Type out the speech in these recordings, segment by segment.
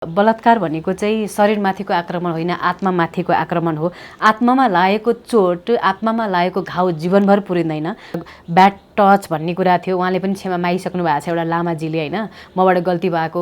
बलात्कार भनेको चाहिँ शरीरमाथिको आक्रमण होइन, आत्मामाथिको आक्रमण हो। आत्मामा लागेको चोट, आत्मामा लागेको घाउ जीवनभर पुरिँदैन। ब्याड टच भन्ने कुरा थियो, उहाँले पनि क्षमा मागिसक्नु भएको छ एउटा लामाजीले होइन, मबाट गल्ती भएको,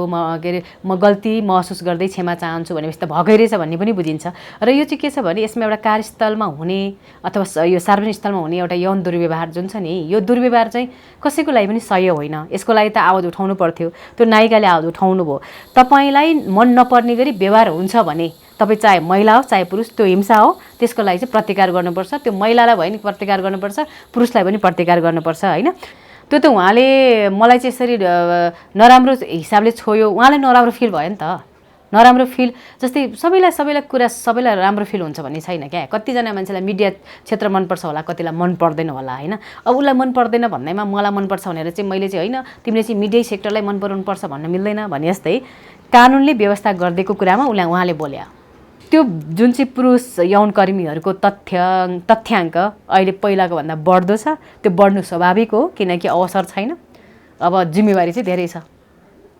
म गल्ती महसुस गर्दै क्षमा चाहन्छु भनेपछि त भएकै रहेछ भन्ने पनि बुझिन्छ। र यो चाहिँ के छ भने यसमा एउटा कार्यस्थलमा हुने अथवा यो सार्वजनिक स्थलमा हुने एउटा यौन दुर्व्यवहार जुन छ नि, यो दुर्व्यवहार चाहिँ कसैको लागि पनि सह्य होइन। यसको लागि त आवाज उठाउनु पर्थ्यो, त्यो नायिकाले आवाज उठाउनु भयो। तपाईँलाई मन नपर्ने गरी व्यवहार हुन्छ भने तपाईँ चाहे महिला हो चाहे पुरुष, त्यो हिंसा हो, त्यसको लागि चाहिँ प्रतिकार गर्नुपर्छ। त्यो महिलालाई भयो नि प्रतिकार गर्नुपर्छ, पुरुषलाई पनि प्रतिकार गर्नुपर्छ होइन। त्यो त उहाँले मलाई चाहिँ यसरी नराम्रो हिसाबले छोयो, उहाँलाई नराम्रो फिल भयो नि त। नराम्रो फिल जस्तै सबैलाई राम्रो फिल हुन्छ भन्ने छैन क्या। कतिजना मान्छेलाई मिडिया क्षेत्र मनपर्छ होला, कतिलाई मन पर्दैन होला होइन। अब उसलाई मन पर्दैन भन्दैमा मलाई मनपर्छ भनेर चाहिँ मैले चाहिँ होइन तिमीले चाहिँ मिडिया सेक्टरलाई मन पराउनुपर्छ भन्न मिल्दैन भने जस्तै कानुनले व्यवस्था गरिदिएको कुरामा उहाँले बोले। त्यो जुन चाहिँ पुरुष यौनकर्मीहरूको तथ्याङ्क अहिले पहिलाको भन्दा बढ्दो छ। त्यो बढ्नु स्वाभाविक हो किनकि अवसर छैन, अब जिम्मेवारी चाहिँ धेरै छ।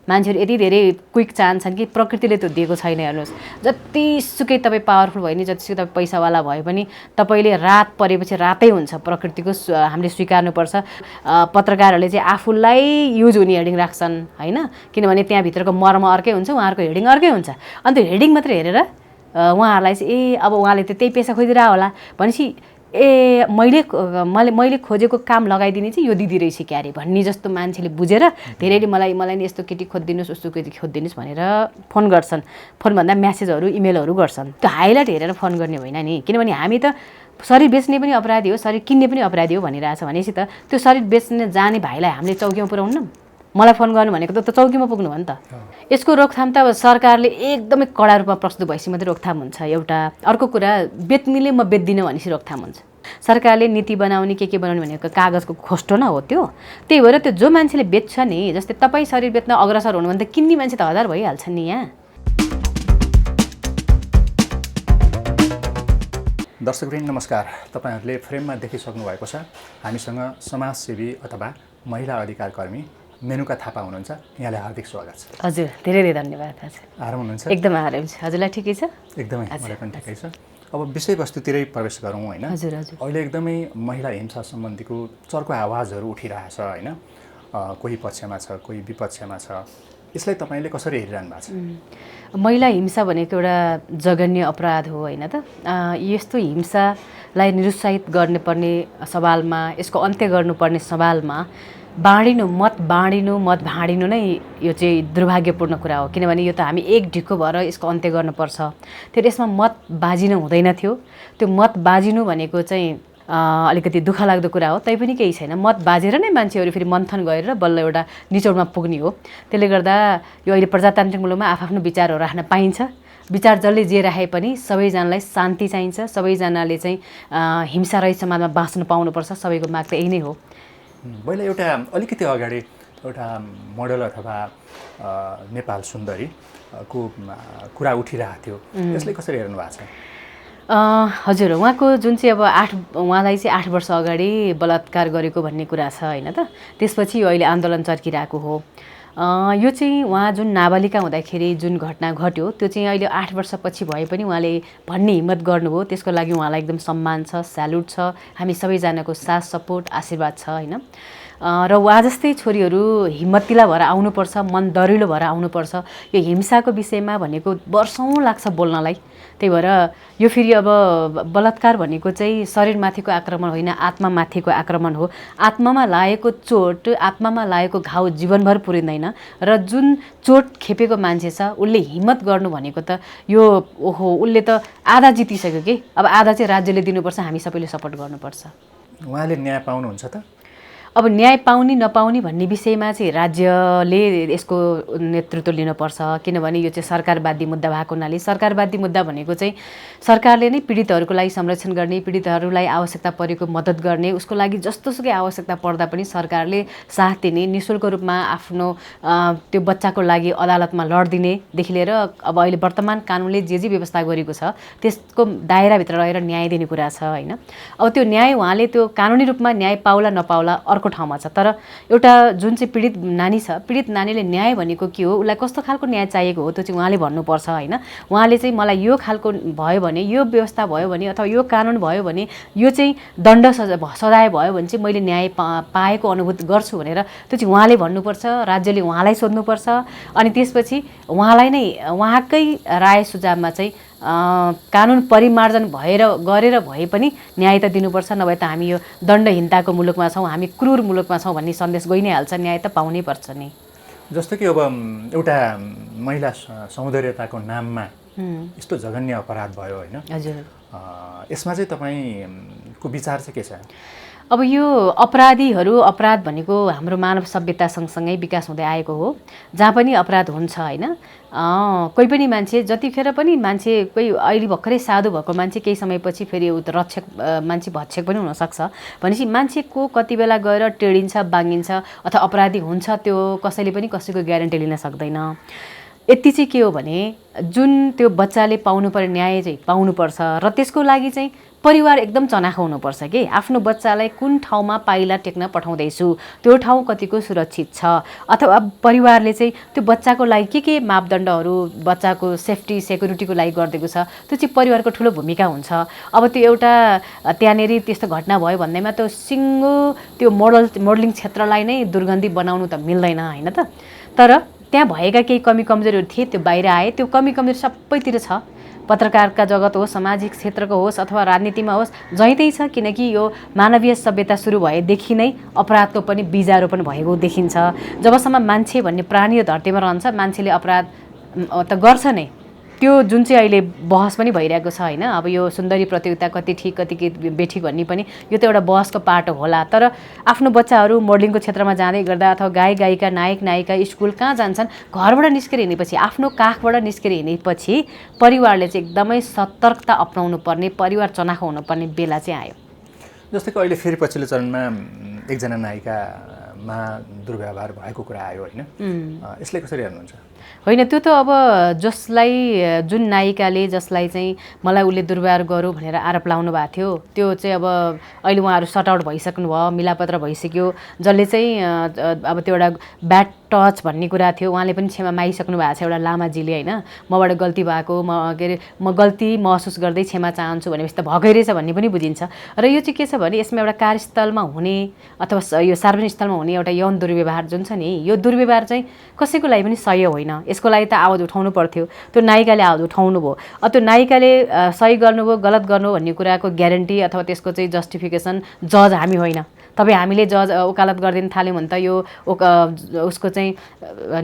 मान्छेहरू यति धेरै क्विक चाहन्छन् कि प्रकृतिले त्यो दिएको छैन। हेर्नुहोस्, जतिसुकै तपाईँ पावरफुल भयो नि, जतिसुकै तपाईँ पैसावाला भए पनि तपाईँले रात परेपछि रातै हुन्छ, प्रकृतिको हामीले स्वीकार्नुपर्छ। पत्रकारहरूले चाहिँ आफूलाई युज हुने हेडिङ राख्छन् होइन, किनभने त्यहाँभित्रको मर्म अर्कै हुन्छ, उहाँहरूको हेडिङ अर्कै हुन्छ। अनि त्यो हेडिङ मात्रै हेरेर उहाँहरूलाई चाहिँ अब उहाँले त त्यही पेसा खोजिरह होला भनेपछि मैले खोजेको काम लगाइदिने चाहिँ यो दिदी रहेछ क्यारे भन्ने जस्तो मान्छेले बुझेर धेरैले मलाई नि यस्तो केटी खोजिदिनुहोस् उस्तो केटी खोजिदिनुहोस् भनेर फोन गर्छन्। फोनभन्दा म्यासेजहरू इमेलहरू गर्छन्। त्यो हाइलाइट हेरेर फोन गर्ने होइन नि, किनभने हामी त शरीर बेच्ने पनि अपराधी हो, शरीर किन्ने पनि अपराधी हो भनिरहेछ भनेपछि त त्यो शरीर बेच्ने जाने भाइलाई हामीले चौकीमा पुर्याउनु, मलाई फोन गर्नु भनेको त चौकीमा पुग्नु हो नि त। यसको रोकथाम त अब सरकारले एकदमै कडा रूपमा प्रस्तुत भएपछि मात्रै रोकथाम हुन्छ एउटा। अर्को कुरा, बेच्नेले म बेच्दिनँ भनेपछि रोकथाम हुन्छ। सरकारले नीति बनाउने के बनाउने भनेको कागजको खोस्टो न हो त्यो। त्यही भएर त्यो जो मान्छेले बेच्छ नि, जस्तै तपाईँ शरीर बेच्न अग्रसर हुनु भने त किन्ने मान्छे त हजार भइहाल्छ नि यहाँ। दर्शकवृन्द नमस्कार, तपाईँहरूले फ्रेममा देखिसक्नु भएको छ हामीसँग समाजसेवी अथवा महिला अधिकार कर्मी मेनुका थापा हुनुहुन्छ। यहाँलाई हार्दिक स्वागत छ। हजुर, धेरै धेरै धन्यवाद। हजुर, आराम हुनुहुन्छ? एकदम आराम छ। हजुरलाई ठिकै छ? एकदमै, मलाई पनि ठिकै छ। अब विषयवस्तुतिरै प्रवेश गरौँ होइन। हजुर हजुर। अहिले एकदमै महिला हिंसा सम्बन्धीको चर्को आवाजहरू उठिरहेछ होइन, कोही पक्षमा छ कोही विपक्षमा छ। यसलाई तपाईँले कसरी हेरिरहनु भएको छ? महिला हिंसा भनेको एउटा जघन्य अपराध हो होइन त। यस्तो हिंसालाई निरुत्साहित गर्नुपर्ने सवालमा, यसको अन्त्य गर्नुपर्ने सवालमा मत भाँडिनु नै यो चाहिँ दुर्भाग्यपूर्ण कुरा हो। किनभने यो त हामी एक ढिक्को भएर यसको अन्त्य गर्नुपर्छ। त्यो यसमा मत बाजिनु हुँदैन थियो। त्यो मत बाजिनु भनेको चाहिँ अलिकति दुःख लाग्दो कुरा हो, तैपनि केही छैन। मत बाजेर नै मान्छेहरू फेरि मन्थन गरेर बल्ल एउटा निचोडमा पुग्ने हो। त्यसले गर्दा यो अहिले प्रजातान्त्रिक मुलुकमा आफ्नो विचारहरू राख्न पाइन्छ। विचार जसले जे राखे पनि सबैजनालाई शान्ति चाहिन्छ, सबैजनाले चाहिँ हिंसा रहित समाजमा बाँच्नु पाउनुपर्छ। सबैको माग त यही नै हो। पहिला एउटा अलिकति अगाडि एउटा मोडल अथवा नेपाल सुन्दरीको कुरा उठिरहेको थियो, यसलाई कसरी हेर्नु भएको छ? हजुर, उहाँको जुन चाहिँ अब उहाँलाई चाहिँ 8 वर्ष अगाडि बलात्कार गरेको भन्ने कुरा छ होइन त। त्यसपछि यो अहिले आन्दोलन चर्किरहेको हो। यो चाहिँ उहाँ जुन नाबालिका हुँदाखेरि जुन घटना घट्यो त्यो चाहिँ अहिले 8 वर्षपछि भए पनि उहाँले भन्ने हिम्मत गर्नुभयो। त्यसको लागि उहाँलाई एकदम सम्मान छ, स्यालुट छ। हामी सबैजनाको साथ सपोर्ट आशीर्वाद छ होइन। र उहाँ जस्तै छोरीहरू हिम्मतिला भएर आउनुपर्छ, मन दरिलो भएर आउनुपर्छ। यो हिंसाको विषयमा भनेको वर्षौँ लाग्छ बोल्नलाई। त्यही भएर यो फेरि अब बलात्कार भनेको चाहिँ शरीरमाथिको आक्रमण होइन, आत्मामाथिको आक्रमण हो। आत्मामा लागेको चोट, आत्मामा लागेको घाउ जीवनभर पुरिँदैन। र जुन चोट खेपेको मान्छे छ उसले हिम्मत गर्नु भनेको त यो उसले त आधा जितिसक्यो कि। अब आधा चाहिँ राज्यले दिनुपर्छ, हामी सबैले सपोर्ट गर्नुपर्छ। उहाँले न्याय पाउनुहुन्छ त? अब न्याय पाउने नपाउने भन्ने विषयमा चाहिँ राज्यले यसको नेतृत्व लिनुपर्छ। किनभने यो चाहिँ सरकारवादी मुद्दा भएको हुनाले, सरकारवादी मुद्दा भनेको चाहिँ सरकारले नै पीडितहरूको लागि संरक्षण गर्ने, पीडितहरूलाई आवश्यकता परेको मद्दत गर्ने, उसको लागि जस्तोसुकै आवश्यकता पर्दा पनि सरकारले साथ दिने, निःशुल्क रूपमा आफ्नो त्यो बच्चाको लागि अदालतमा लडिदिनेदेखि लिएर अब अहिले वर्तमान कानुनले जे व्यवस्था गरेको छ त्यसको दायराभित्र रहेर न्याय दिने कुरा छ होइन। अब त्यो न्याय उहाँले त्यो कानुनी रूपमा न्याय पाउला नपाउला अर्को ठाउँमा छ। तर एउटा जुन चाहिँ पीडित नानी छ, पीडित नानीले न्याय भनेको के हो, उसलाई कस्तो खालको न्याय चाहिएको हो, त्यो चाहिँ उहाँले भन्नुपर्छ होइन। उहाँले चाहिँ मलाई यो खालको भयो भने, यो व्यवस्था भयो भने, अथवा यो कानुन भयो भने, यो चाहिँ दण्ड सजाय भयो भने चाहिँ मैले न्याय पाएको अनुभूत गर्छु भनेर त्यो चाहिँ उहाँले भन्नुपर्छ, राज्यले उहाँलाई सोध्नुपर्छ। अनि त्यसपछि उहाँलाई नै उहाँकै राय सुझावमा चाहिँ कानुन परिमार्जन गरेर भए पनि न्याय त दिनुपर्छ। नभए त हामी यो दण्डहीनताको मुलुकमा छौँ, हामी क्रूर मुलुकमा छौँ भन्ने सन्देश गइ नै हाल्छ। न्याय त पाउनै पर्छ नि। जस्तो कि अब एउटा महिला सौन्दर्यताको नाममा यस्तो जघन्य अपराध भयो होइन। हजुर, यसमा चाहिँ तपाईँको विचार चाहिँ के छ? अब यो अपराध भनेको हाम्रो मानव सभ्यता सँगसँगै विकास हुँदै आएको हो, जहाँ पनि अपराध हुन्छ होइन। कोही पनि मान्छे जतिखेर पनि मान्छे कोही अहिले भर्खरै साधु भएको मान्छे केही समयपछि फेरि रक्षक मान्छे भक्षक पनि हुनसक्छ। भनेपछि मान्छेको कति बेला गएर टेढिन्छ, बाङ्गिन्छ अथवा अपराधी हुन्छ, त्यो कसैले पनि कसैको ग्यारेन्टी लिन सक्दैन। यति चाहिँ के हो भने जुन त्यो बच्चाले पाउनुपर्ने न्याय चाहिँ पाउनुपर्छ र त्यसको लागि चाहिँ परिवार एकदम चनाखो हुनुपर्छ कि आफ्नो बच्चालाई कुन ठाउँमा पाइला टेक्न पठाउँदैछु, त्यो ठाउँ कतिको सुरक्षित छ, अथवा परिवारले चाहिँ त्यो बच्चाको लागि के मापदण्डहरू बच्चाको सेफ्टी सेक्युरिटीको लागि गरिदिएको छ, त्यो चाहिँ परिवारको ठुलो भूमिका हुन्छ। अब त्यो एउटा त्यहाँनेरि त्यस्तो घटना भयो भन्दैमा त्यो सिङ्गो त्यो मोडलिङ क्षेत्रलाई नै दुर्गन्धी बनाउनु त मिल्दैन होइन त। तर त्यहाँ भएका केही कमी कमजोरीहरू थिए, त्यो बाहिर आए। त्यो कमी कमजोरी सबैतिर छ, पत्रकारका जगत होस्, सामाजिक क्षेत्रको होस् अथवा राजनीतिमा होस्, जहीँतै छ। किनकि यो मानवीय सभ्यता सुरु भएदेखि नै अपराधको पनि बीजारोपण भएको देखिन्छ। जबसम्म मान्छे भन्ने प्राणी धरतीमा रहन्छ, मान्छेले अपराध त गर्छ नै। त्यो जुन चाहिँ अहिले बहस पनि भइरहेको छ होइन। अब यो सुन्दरी प्रतियोगिता कति ठिक कति बेठिक भन्ने पनि यो त एउटा बहसको पाटो होला। तर आफ्नो बच्चाहरू मोडलिङको क्षेत्रमा जाँदै गर्दा अथवा गायिका नायक नायिका स्कुल कहाँ जान्छन्, घरबाट निस्केर हिँडेपछि, आफ्नो काखबाट निस्केर हिँडेपछि परिवारले चाहिँ एकदमै सतर्कता अपनाउनु पर्ने, परिवार चनाखो हुनुपर्ने बेला चाहिँ आयो। जस्तै कि अहिले फेरि पछिल्लो चरणमा एकजना नायिकामा दुर्व्यवहार भएको कुरा आयो होइन। यसलाई कसरी हेर्नुहुन्छ? होइन, त्यो त अब जुन नायिकाले जसलाई चाहिँ मलाई उसले दुर्व्यवहार गर्यो भनेर आरोप लाउनु भएको थियो, त्यो चाहिँ अब अहिले उहाँहरू सट आउट भइसक्नु भयो, मिलापत्र भइसक्यो। जसले चाहिँ अब त्यो एउटा ब्याड टच भन्ने कुरा थियो, उहाँले पनि क्षमा मागिसक्नु भएको छ, एउटा लामाजीले होइन। मबाट गल्ती भएको, म गल्ती महसुस गर्दै क्षमा चाहन्छु भनेपछि त भएकै रहेछ भन्ने पनि बुझिन्छ। र यो चाहिँ के छ भने यसमा एउटा कार्यस्थलमा हुने अथवा यो सार्वजनिक स्थलमा हुने एउटा यौन दुर्व्यवहार जुन छ नि, यो दुर्व्यवहार चाहिँ कसैको लागि पनि सही होइन। यसको लागि त आवाज उठाउनु पर्थ्यो, त्यो नायिकाले आवाज उठाउनु भयो। त्यो नायिकाले सही गर्नुभयो गलत गर्नु भन्ने कुराको ग्यारेन्टी अथवा त्यसको चाहिँ जस्टिफिकेसन जज हामी होइन। तपाईँ हामीले जज वकालत गरिदिन थाल्यौँ भने त यो उसको चाहिँ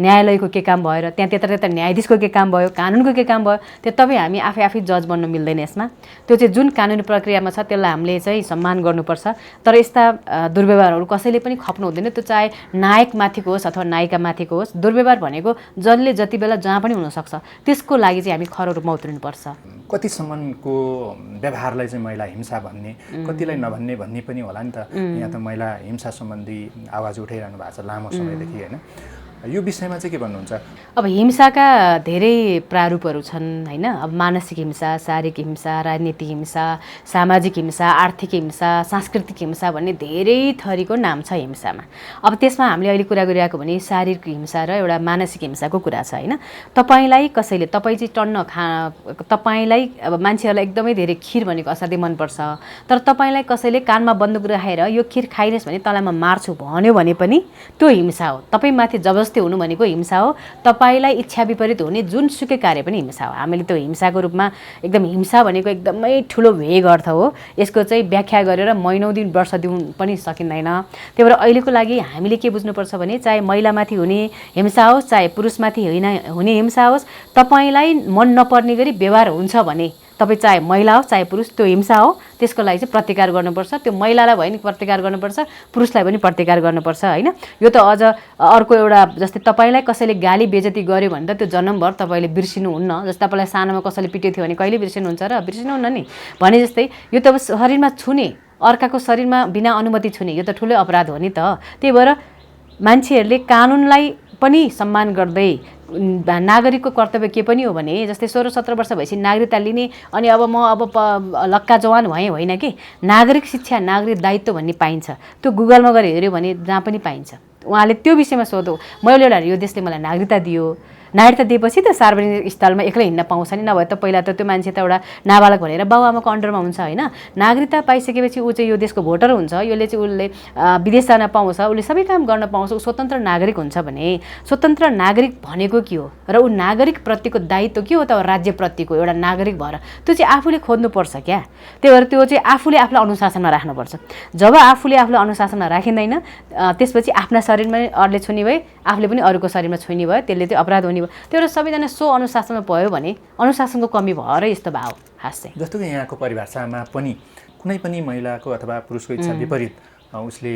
न्यायालयको के काम भयो र त्यहाँ त्यता न्यायाधीशको के काम भयो, कानुनको के काम भयो, त्यो तपाईँ हामी आफै जज बन्न मिल्दैन यसमा। त्यो चाहिँ जुन कानुनी प्रक्रियामा छ त्यसलाई हामीले चाहिँ सम्मान गर्नुपर्छ। तर यस्ता दुर्व्यवहारहरू कसैले पनि खप्नु हुँदैन। त्यो चाहे नायकमाथिको होस् अथवा नायिकामाथिको होस्, दुर्व्यवहार भनेको जसले जति बेला जहाँ पनि हुनसक्छ, त्यसको लागि चाहिँ हामी खरो रूपमा उत्रिनुपर्छ। कतिसम्मको व्यवहारलाई चाहिँ महिला हिंसा भन्ने, कतिलाई नभन्ने भन्ने पनि होला नि त। यहाँ त महिला हिंसा सम्बन्धी आवाज उठाइरहनु भएको छ लामो समयदेखि होइन। यो विषयमा चाहिँ के भन्नुहुन्छ? अब हिंसाका धेरै प्रारूपहरू छन् होइन। अब मानसिक हिंसा, शारीरिक हिंसा, राजनीतिक हिंसा, सामाजिक हिंसा, आर्थिक हिंसा, सांस्कृतिक हिंसा भन्ने धेरै थरीको नाम छ हिंसामा। अब त्यसमा हामीले अहिले कुरा गरिरहेको भने शारीरिक हिंसा र एउटा मानसिक हिंसाको कुरा छ होइन। तपाईलाई कसैले तपाईँ चाहिँ तपाईँलाई अब मान्छेहरूलाई एकदमै धेरै खिर भनेको असाध्यै मनपर्छ, तर तपाईँलाई कसैले कानमा बन्दुक राखेर यो खिर खाइनेस् भने तँलाई म मार्छु भन्यो भने पनि त्यो हिंसा हो। तपाईँमाथि जबरजस्ती हुनु भनेको हिंसा हो। तपाईँलाई इच्छा विपरीत हुने जुनसुकै कार्य पनि हिंसा हो। हामीले त्यो हिंसाको रूपमा एकदम हिंसा भनेको एकदमै ठुलो भेग अर्थ हो। यसको चाहिँ व्याख्या गरेर महिनौँ दिन वर्ष दिउँ पनि सकिँदैन। त्यही भएर अहिलेको लागि हामीले के बुझ्नुपर्छ भने चाहे महिलामाथि हुने हिंसा होस्, चाहे पुरुषमाथि हुने हिंसा होस्, तपाईँलाई मन नपर्ने गरी व्यवहार हुन्छ भने तपाईँ चाहे महिला होस् चाहे पुरुष, त्यो हिंसा हो। त्यसको लागि चाहिँ प्रतिकार गर्नुपर्छ। त्यो महिलालाई भयो नि प्रतिकार गर्नुपर्छ, पुरुषलाई पनि प्रतिकार गर्नुपर्छ होइन। यो त अझ अर्को एउटा जस्तै तपाईँलाई कसैले गाली बेइज्जती गर्यो भने त त्यो जन्मभर तपाईँले बिर्सिनुहुन्न। जस्तै तपाईँलाई सानोमा कसैले पिट्यो थियो भने कहिले बिर्सिनुहुन्छ र? बिर्सिनुहुन्न नि। भने जस्तै यो त अब शरीरमा छुने, अर्काको शरीरमा बिना अनुमति छुने, यो त ठुलै अपराध हो नि त। त्यही भएर मान्छेहरूले कानुनलाई पनि सम्मान गर्दै नागरिकको कर्तव्य के पनि हो भने जस्तै 16-17 वर्ष भएपछि नागरिकता लिने अनि अब म लक्का जवान भएँ होइन कि नागरिक शिक्षा नागरिक दायित्व भन्ने पाइन्छ। त्यो गुगलमा गएर हेऱ्यो भने जहाँ पनि पाइन्छ। उहाँले त्यो विषयमा सोधो मैले एउटा यो देशले मलाई नागरिकता दियो, नागरिकता दिएपछि त सार्वजनिक स्थलमा एक्लै हिँड्न पाउँछ नि, नभए त पहिला त त्यो मान्छे त एउटा नाबालक भनेर बाबुआमाको अन्डरमा हुन्छ होइन। नागरिकता पाइसकेपछि ऊ चाहिँ यो देशको भोटर हुन्छ, यसले चाहिँ उसले विदेश जान पाउँछ, उसले सबै काम गर्न पाउँछ, ऊ स्वतन्त्र नागरिक हुन्छ भने स्वतन्त्र नागरिक भनेको के हो र ऊ नागरिकप्रतिको दायित्व के हो त राज्यप्रतिको एउटा नागरिक भएर त्यो चाहिँ आफूले खोज्नुपर्छ क्या। त्यही भएर त्यो चाहिँ आफूले आफूलाई अनुशासनमा राख्नुपर्छ। जब आफूले आफूलाई अनुशासनमा राखिँदैन त्यसपछि आफ्ना शरीरमा अरूले छुने भए आफूले पनि अरूको शरीरमा छुने भयो, त्यसले चाहिँ अपराध हुने। त्यो एउटा सबैजना अनुशासनमा भयो भने अनुशासनको कमी भएर यस्तो भाव खास चाहिँ। जस्तो कि यहाँको परिभाषामा पनि कुनै पनि महिलाको अथवा पुरुषको इच्छा विपरीत उसले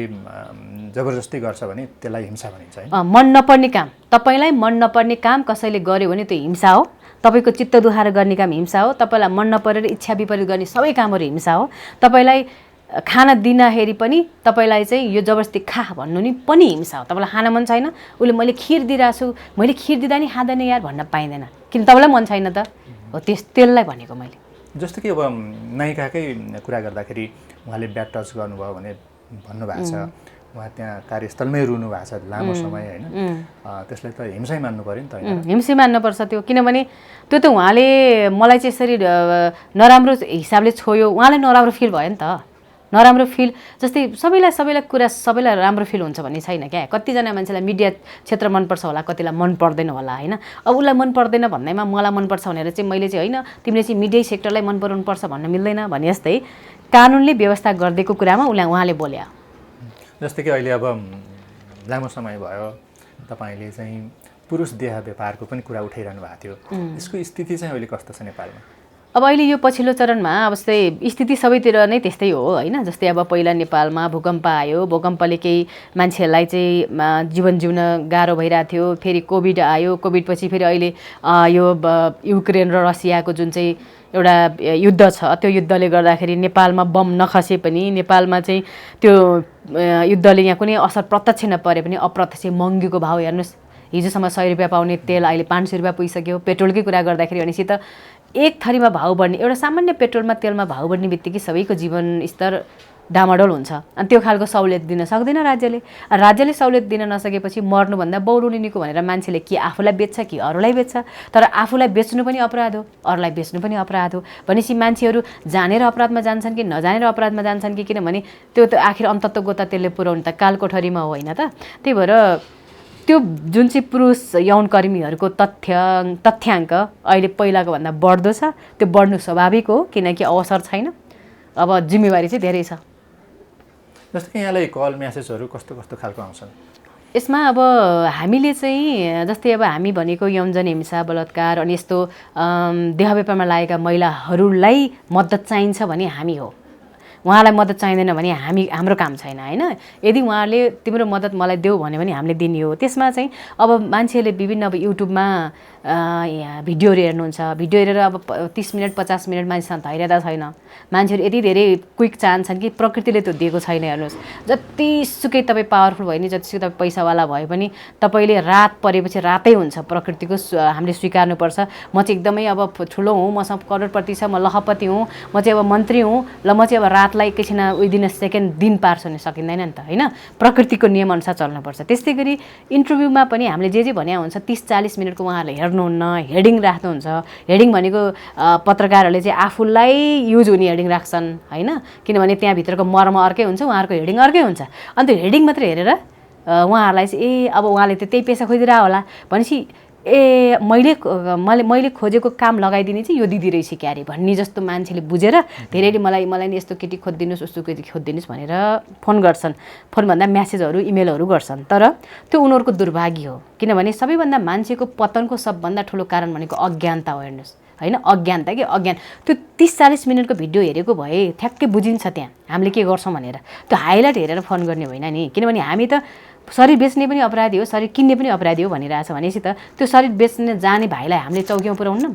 जबरजस्ती गर्छ भने त्यसलाई हिंसा भनिन्छ है। मन नपर्ने काम, तपाईँलाई मन नपर्ने काम कसैले गर्यो भने त्यो हिंसा हो। तपाईँको चित्त दुखाएर गर्ने काम हिंसा हो। तपाईँलाई मन नपरेर इच्छा विपरीत गर्ने सबै कामहरू हिंसा हो। तपाईँलाई खाना दिँदाखेरि पनि तपाईँलाई चाहिँ यो जबरजस्ती खा भन्नु नि पनि हिंसा हो। तपाईँलाई खाना मन छैन, उसले मैले खिर दिइरहेको छु, मैले खिर दिँदा नि खाँदैन यार भन्न पाइँदैन, किन तपाईँलाई मन छैन त हो। त्यसलाई भनेको मैले। जस्तो कि अब नायिकाकै कुरा गर्दाखेरि उहाँले ब्याड टच गर्नुभयो भने भन्नुभएको छ, उहाँ त्यहाँ कार्यस्थलमै रुनु भएको छ लामो समय होइन, त्यसलाई त हिंसै मान्नु पऱ्यो नि त होइन। हिंसै मान्नुपर्छ त्यो, किनभने त्यो त उहाँले मलाई चाहिँ यसरी नराम्रो हिसाबले छोयो, उहाँलाई नराम्रो फिल भयो नि त। नराम्रो फिल जस्तै सबैलाई राम्रो फिल हुन्छ भन्ने छैन क्या। कतिजना मान्छेलाई मिडिया क्षेत्र मनपर्छ होला, कतिलाई मन पर्दैन होला होइन। अब उसलाई मन पर्दैन भन्दैमा मलाई मनपर्छ भनेर चाहिँ मैले चाहिँ होइन तिमीले चाहिँ मिडिया सेक्टरलाई मन पराउनुपर्छ भन्न मिल्दैन भने जस्तै कानुनले व्यवस्था गरिदिएको कुरामा उहाँले बोले। जस्तै कि अहिले अब लामो समय भयो तपाईँले चाहिँ पुरुष देह व्यापारको पनि कुरा उठाइरहनु भएको थियो, यसको स्थिति चाहिँ अहिले कस्तो छ नेपालमा? अब अहिले यो पछिल्लो चरणमा अब जस्तै स्थिति सबैतिर नै त्यस्तै हो होइन। जस्तै अब पहिला नेपालमा भूकम्प आयो, भूकम्पले केही मान्छेहरूलाई चाहिँ जीवन जिउन गाह्रो भइरहेको थियो। फेरि कोभिड आयो, कोभिडपछि फेरि अहिले यो युक्रेन र रसियाको जुन चाहिँ एउटा युद्ध छ, त्यो युद्धले गर्दाखेरि नेपालमा बम नखसे पनि नेपालमा चाहिँ त्यो युद्धले यहाँ कुनै असर प्रत्यक्ष नपरे पनि अप्रत्यक्ष महँगीको भाउ हेर्नुहोस्। हिजोसम्म 100 रुपियाँ पाउने तेल अहिले 500 रुपियाँ पुगिसक्यो। पेट्रोलकै कुरा गर्दाखेरि भनेपछि त एक थरीमा भाउ बढ्ने, एउटा सामान्य पेट्रोलमा तेलमा भाउ बढ्ने बित्तिकै सबैको जीवन स्तर डामाडोल हुन्छ। अनि त्यो खालको सहुलियत दिन सक्दैन राज्यले। राज्यले सहुलियत दिन नसकेपछि मर्नुभन्दा बौरुनी निको भनेर मान्छेले कि आफूलाई बेच्छ कि अरूलाई बेच्छ। तर आफूलाई बेच्नु पनि अपराध हो, अरूलाई बेच्नु पनि अपराध हो भनेपछि मान्छेहरू जानेर अपराधमा जान्छन् कि नजानेर अपराधमा जान्छन् कि, किनभने त्यो त आखिर अन्तत्वको त त्यसले पुर्याउनु त कालकोठरीमा हो होइन त। त्यही भएर त्यो जुन चाहिँ पुरुष यौनकर्मीहरूको तथ्याङ्क अहिले पहिलाको भन्दा बढ्दो छ। त्यो बढ्नु स्वाभाविक हो किनकि अवसर छैन, अब जिम्मेवारी चाहिँ धेरै छ। जस्तो कि यहाँलाई कल म्यासेजहरू कस्तो कस्तो खालको आउँछन् यसमा? अब हामीले चाहिँ जस्तै अब हामी भनेको यौनजन हिंसा बलात्कार अनि यस्तो देह व्यापारमा लागेका महिलाहरूलाई मद्दत चाहिन्छ भने हामी हो, उहाँलाई मद्दत चाहिँदैन भने हाम्रो काम छैन होइन। यदि उहाँले तिम्रो मद्दत मलाई देऊ भन्यो भने हामीले दिने हो। त्यसमा चाहिँ अब मान्छेले विभिन्न अब युट्युबमा भिडियोहरू हेर्नुहुन्छ, भिडियो हेरेर अब 30 मिनट 50 मिनट मान्छेसँग धैर्यता छैन। मान्छेहरू यति धेरै क्विक चाहन्छन् कि प्रकृतिले त्यो दिएको छैन। हेर्नुहोस्, जतिसुकै तपाईँ पावरफुल भयो नि, जतिसुकै तपाईँ पैसावाला भयो पनि तपाईँले रात परेपछि रातै हुन्छ। प्रकृतिको हामीले स्वीकार्नुपर्छ। म चाहिँ एकदमै अब ठुलो हुँ, मसँग करोडपति छ, म लखपति हुँ, म चाहिँ अब मन्त्री हुँ, ल म चाहिँ अब रातलाई एकैछिन विदिन अ सेकेन्ड दिन पार हुन सकिँदैन नि त होइन। प्रकृतिको नियमअनुसार चल्नुपर्छ। त्यस्तै गरी इन्टरभ्यूमा पनि हामीले जे भने हुन्छ 30-40 मिनटको उहाँहरूले हेर्नुहुन्न, हेडिङ राख्नुहुन्छ। हेडिङ भनेको पत्रकारहरूले चाहिँ आफूलाई युज हुने हेडिङ राख्छन् होइन, किनभने त्यहाँभित्रको मर्म अर्कै हुन्छ, उहाँहरूको हेडिङ अर्कै हुन्छ। अनि त्यो हेडिङ मात्रै हेरेर उहाँहरूलाई चाहिँ अब उहाँले त त्यही पेसा खोजिरह होला भनेपछि मैले खोजेको काम लगाइदिने चाहिँ यो दिदी रहेछ क्यारे भन्ने जस्तो मान्छेले बुझेर धेरैले मलाई नि यस्तो केटी खोजिदिनुहोस् उस्तो केटी खोजिदिनुहोस् भनेर फोन गर्छन्। फोनभन्दा म्यासेजहरू इमेलहरू गर्छन्। तर त्यो उनीहरूको दुर्भाग्य हो, किनभने सबैभन्दा मान्छेको पतनको सबभन्दा ठुलो कारण भनेको अज्ञानता हो। हेर्नुहोस् होइन, अज्ञानता कि अज्ञान। त्यो 30-40 मिनटको भिडियो हेरेको भए ठ्याक्कै बुझिन्छ त्यहाँ हामीले के गर्छौँ भनेर। त्यो हाइलाइट हेरेर फोन गर्ने होइन नि, किनभने हामी त शरीर बेच्ने पनि अपराधी हो, शरीर किन्ने पनि अपराधी हो भनिरहेछ भनेपछि त त्यो शरीर बेच्ने जाने भाइलाई हामीले चौकीमा पुर्याउनु,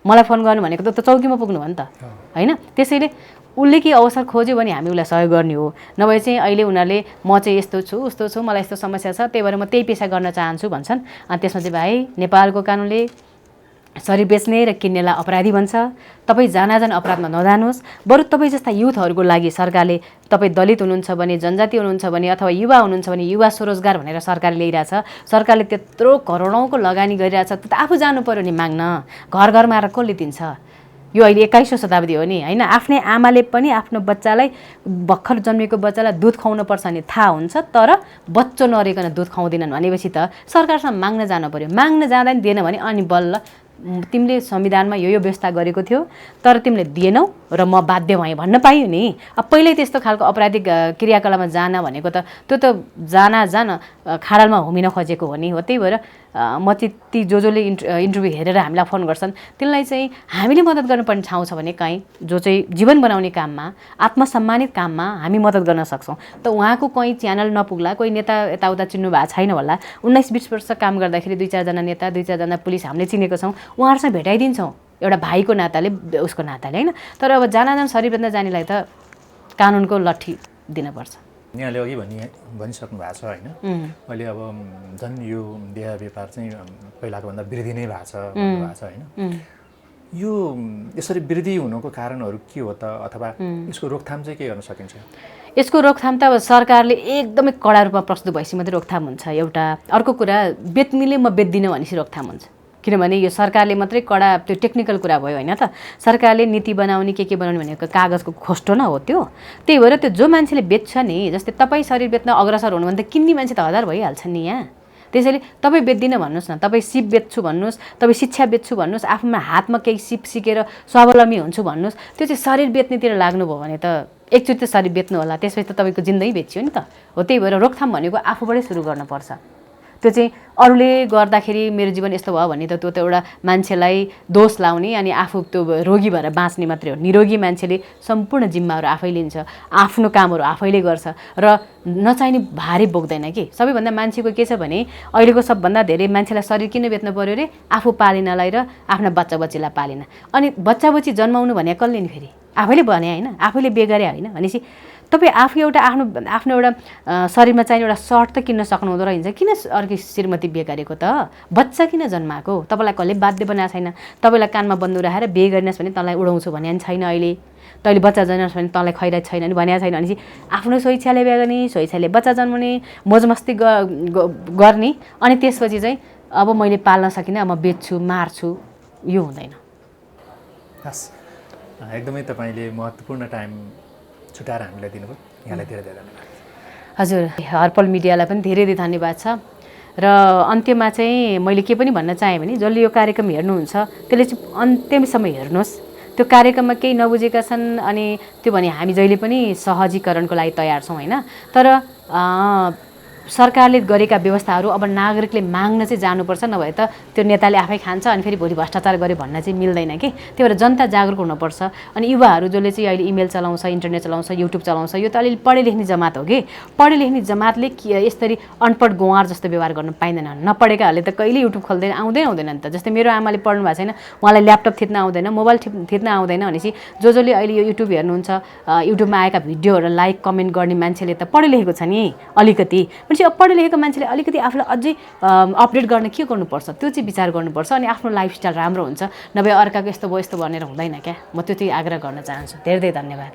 मलाई फोन गर्नु भनेको त चौकीमा पुग्नु हो नि त होइन। त्यसैले उसले केही अवसर खोज्यो भने हामी उसलाई सहयोग गर्ने हो। नभए चाहिँ अहिले उनीहरूले म चाहिँ यस्तो छु उस्तो छु मलाई यस्तो समस्या छ त्यही भएर म त्यही पेसा गर्न चाहन्छु भन्छन्। अनि त्यसमा चाहिँ भाइ नेपालको कानुनले शरीर बेच्ने र किन्नेलाई अपराधी भन्छ। तपाईँ जान अपराधमा नजानुहोस्। बरु तपाईँ जस्ता युथहरूको लागि सरकारले तपाईँ दलित हुनुहुन्छ भने जनजाति हुनुहुन्छ भने अथवा युवा हुनुहुन्छ भने युवा स्वरोजगार भनेर सरकारले ल्याइरहेछ। सरकारले त्यत्रो करोडौँको लगानी गरिरहेछ त आफू जानु पर्यो नि माग्न। घर घरमा आएर कसले दिन्छ? यो अहिले 21औं शताब्दी हो नि होइन। आफ्नै आमाले पनि आफ्नो बच्चालाई भर्खर जन्मेको बच्चालाई दुध खुवाउनु पर्छ भने थाहा हुन्छ तर बच्चो नरहेकन दुध खुवाउँदैनन् भनेपछि त सरकारसँग माग्न जानु पर्यो। माग्न जाँदा नि दिएन भने अनि बल्ल तिमीले संविधानमा यो व्यवस्था गरेको थियो तर तिमीले दिएनौ र म बाध्य भएँ भन्न पाइयो नि। अब पहिल्यै त्यस्तो खालको अपराधिक क्रियाकलापमा जान भनेको त त्यो त जान खाडलमा हुमिन खोजेको हो नि हो। त्यही भएर म चाहिँ ती जसले इन्टरभ्यू हेरेर हामीलाई फोन गर्छन् तिनलाई चाहिँ हामीले मद्दत गर्नुपर्ने ठाउँ छ भने कहीँ जो चाहिँ जीवन बनाउने काममा आत्मसम्मानित काममा हामी मद्दत गर्न सक्छौँ। त उहाँको कहीँ च्यानल नपुग्ला कोही नेता यताउता चिन्नु भएको छैन होला। 19-20 वर्ष काम गर्दाखेरि 2-4 जना नेता 2-4 जना पुलिस हामीले चिनेको छौँ। उहाँहरूसँग भेटाइदिन्छौँ एउटा भाइको नाताले उसको नाताले होइन। तर अब जान शरीर बेच्न जानेलाई त कानुनको लट्ठी दिनुपर्छ। यहाँले अघि भनिसक्नु भएको छ होइन। अहिले अब झन् यो देह व्यापार चाहिँ पहिलाको भन्दा वृद्धि नै भएको छ भन्नुभएको छ होइन। यो यसरी वृद्धि हुनुको कारणहरू के हो त अथवा यसको रोकथाम चाहिँ के गर्न सकिन्छ? यसको रोकथाम त अब सरकारले एकदमै कडा रूपमा प्रस्तुत भएपछि मात्रै रोकथाम हुन्छ एउटा। अर्को कुरा बेच्नेले म बेच्दिनँ भनेपछि रोकथाम हुन्छ। किनभने यो सरकारले मात्रै कडा त्यो टेक्निकल कुरा भयो होइन त। सरकारले नीति बनाउने के बनाउने भनेको कागजको खोस्टो न हो त्यो। त्यही भएर त्यो जो मान्छेले बेच्छ नि जस्तै तपाईँ शरीर बेच्न अग्रसर हुनु भने त किन्ने मान्छे त 1000 भइहाल्छन् नि यहाँ। त्यसैले तपाईँ बेच्दिनँ भन्नुहोस् न। तपाईँ सिप बेच्छु भन्नुहोस् तपाईँ शिक्षा बेच्छु भन्नुहोस् आफ्ना हातमा केही सिप सिकेर स्वावलम्बी हुन्छु भन्नुहोस्। त्यो चाहिँ शरीर बेच्नेतिर लाग्नुभयो भने त एकचोटि त शरीर बेच्नु होला त्यसपछि त तपाईँको जिन्दगी बेच्यो नि त हो। त्यही भएर रोकथाम भनेको आफूबाटै सुरु गर्नुपर्छ। त्यो चाहिँ अरूले गर्दाखेरि मेरो जीवन यस्तो भयो भने त त्यो त एउटा मान्छेलाई दोष लाउने अनि आफू त्यो रोगी भएर बाँच्ने मात्रै हो। निरोगी मान्छेले सम्पूर्ण जिम्माहरू आफै लिन्छ आफ्नो कामहरू आफैले गर्छ र नचाहिने भारी बोक्दैन कि। सबैभन्दा मान्छेको के छ भने अहिलेको सबभन्दा धेरै मान्छेलाई शरीर किन बेच्नु पर्यो अरे आफू पालिनलाई र आफ्ना बच्चाबच्चीलाई पालिन। अनि बच्चाबच्ची जन्माउनु भने कसले नि फेरि आफैले भने होइन आफैले बेगरे होइन भनेपछि तपाईँ आफू एउटा आफ्नो एउटा शरीरमा चाहिने एउटा सर्ट त किन्न सक्नुहुँदो रहेछ। किन अर्को श्रीमती बिहे गरेको त? बच्चा किन जन्माएको? तपाईँलाई कसले बाध्य बनाएको छैन। तपाईँलाई कानमा बन्दुक राखेर बिहे गरिनस् भने तँलाई उडाउँछु भने छैन। अहिले तैँले बच्चा जन्मास् भने तँलाई खैरात छैन नि भनेको छैन भनेपछि आफ्नो स्वेच्छाले बिहे गर्ने स्वेच्छाले बच्चा जन्माउने मौजमस्ती गर्ने अनि त्यसपछि चाहिँ अब मैले पाल्न सकिनँ म बेच्छु मार्छु यो हुँदैन। हस् एकदमै तपाईँले महत्त्वपूर्ण टाइम छुटाएर हामीलाई दिनुभयो। यहाँलाई धेरै धेरै धन्यवाद। हजुर हर्पल मिडियालाई पनि धेरै धेरै धन्यवाद छ। र अन्त्यमा चाहिँ मैले के पनि भन्न चाहेँ भने जसले यो कार्यक्रम हेर्नुहुन्छ त्यसले चाहिँ अन्त्यसम्म हेर्नुहोस्। त्यो कार्यक्रममा केही नबुझेका छन् अनि त्यो भने हामी जहिले पनि सहजीकरणको लागि तयार छौँ होइन। तर सरकारले गरेका व्यवस्थाहरू अब नागरिकले माग्न चाहिँ जानुपर्छ। नभए त त्यो नेताले आफै खान्छ अनि फेरि भोलि भ्रष्टाचार गरे भन्न चाहिँ मिल्दैन कि। त्यही भएर जनता जागरुक हुनुपर्छ। अनि युवाहरू जसले चाहिँ अहिले इमेल चलाउँछ इन्टरनेट चलाउँछ युट्युब चलाउँछ यो त अलिअलि पढे लेख्ने जमात हो कि। पढे लेख्ने जमातले यसरी अनपढ गँवार जस्तो व्यवहार गर्नु पाइँदैन। नपढेकाहरूले त कहिले युट्युब खोल्दैन आउँदैन नि त। जस्तै मेरो आमाले पढ्नु भएको छैन उहाँलाई ल्यापटप थिच्न आउँदैन मोबाइल थिच्न आउँदैन भनेपछि जसले अहिले यो युट्युब हेर्नुहुन्छ युट्युबमा आएका भिडियोहरू लाइक कमेन्ट गर्ने मान्छेले त पढे लेखेको छ नि अलिकति। अब पढे लेखेको मान्छेले अलिकति आफूलाई अझै अपडेट गर्न के गर्नुपर्छ त्यो चाहिँ विचार गर्नुपर्छ। अनि आफ्नो लाइफस्टाइल राम्रो हुन्छ। नभए अर्काको यस्तो भयो यस्तो भनेर हुँदैन क्या। म त्यो चाहिँ आग्रह गर्न चाहन्छु। धेरै धेरै धन्यवाद।